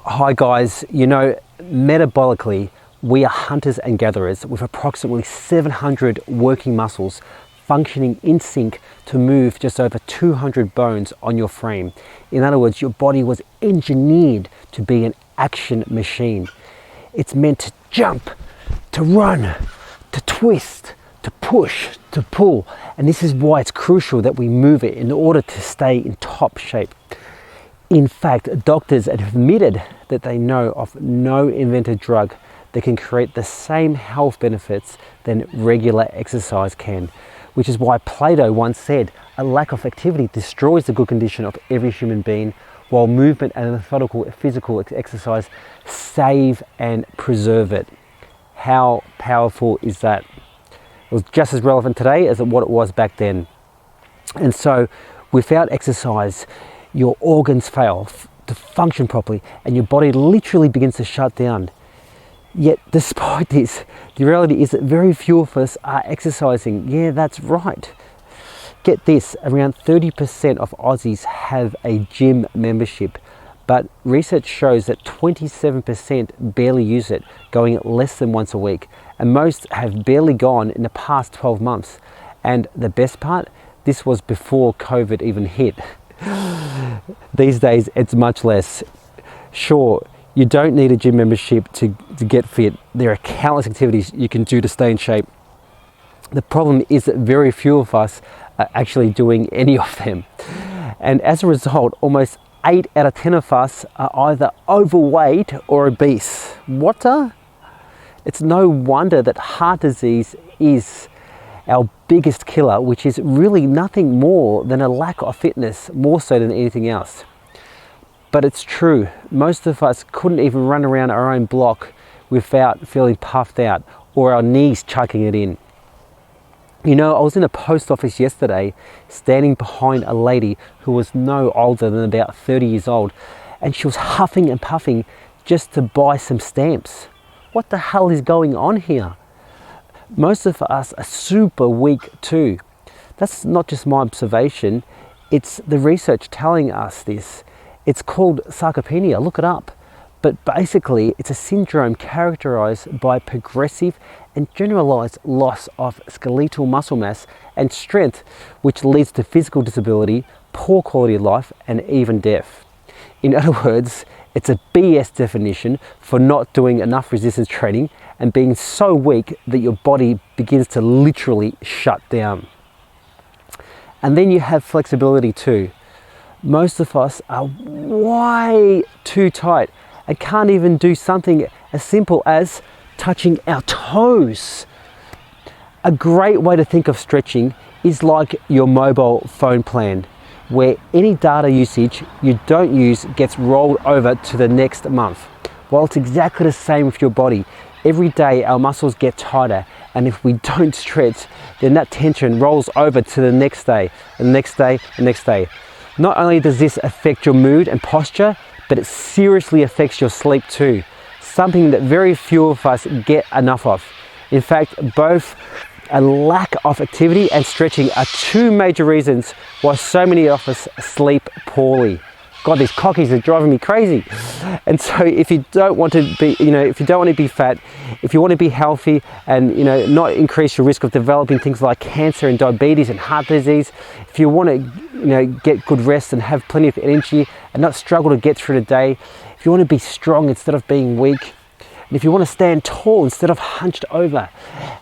Hi guys, metabolically, we are hunters and gatherers with approximately 700 working muscles functioning in sync to move just over 200 bones on your frame. In other words, your body was engineered to be an action machine. It's meant to jump, to run, to twist, to push, to pull. And this is why it's crucial that we move it in order to stay in top shape. In fact, doctors have admitted that they know of no invented drug that can create the same health benefits than regular exercise can, which is why Plato once said, a lack of activity destroys the good condition of every human being, while movement and methodical physical exercise save and preserve it. How powerful is that? It was just as relevant today as what it was back then. And so, without exercise, your organs fail to function properly and your body literally begins to shut down. Yet despite this, the reality is that very few of us are exercising. Yeah, that's right. Get this, around 30% of Aussies have a gym membership, but research shows that 27% barely use it, going less than once a week, and most have barely gone in the past 12 months. And the best part, this was before COVID even hit. These days it's much less. Sure, you don't need a gym membership to get fit. There are countless activities you can do to stay in shape. The problem is that very few of us are actually doing any of them. And as a result, almost 8 out of 10 of us are either overweight or obese. What? It's no wonder that heart disease is our biggest killer, which is really nothing more than a lack of fitness, more so than anything else. But it's true, most of us couldn't even run around our own block without feeling puffed out or our knees chucking it in. I was in a post office yesterday, standing behind a lady who was no older than about 30 years old, and she was huffing and puffing just to buy some stamps. What the hell is going on here? Most of us are super weak too. That's not just my observation, it's the research telling us this. It's called Sarcopenia, look it up. But basically, it's a syndrome characterized by progressive and generalized loss of skeletal muscle mass and strength, which leads to physical disability, poor quality of life, and even death. In other words, it's a BS definition for not doing enough resistance training and being so weak that your body begins to literally shut down. And then you have flexibility too. Most of us are way too tight and can't even do something as simple as touching our toes. A great way to think of stretching is like your mobile phone plan, where any data usage you don't use gets rolled over to the next month. Well, it's exactly the same with your body. Every day our muscles get tighter, and if we don't stretch, then that tension rolls over to the next day, and the next day, and the next day. Not only does this affect your mood and posture, but it seriously affects your sleep too, something that very few of us get enough of. In fact, both a lack of activity and stretching are two major reasons why so many of us sleep poorly. God, these cockies are driving me crazy. And so if you don't want to be, if you don't want to be fat, if you want to be healthy and, not increase your risk of developing things like cancer and diabetes and heart disease, if you want to, get good rest and have plenty of energy and not struggle to get through the day, if you want to be strong instead of being weak, and if you want to stand tall instead of hunched over,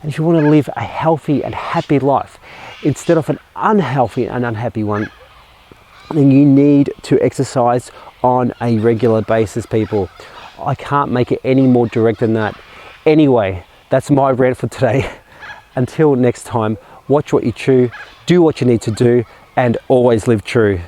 and if you want to live a healthy and happy life instead of an unhealthy and unhappy one, then you need to exercise on a regular basis, people. I can't make it any more direct than that. Anyway, that's my rant for today. Until next time, watch what you chew, do what you need to do, and always live true.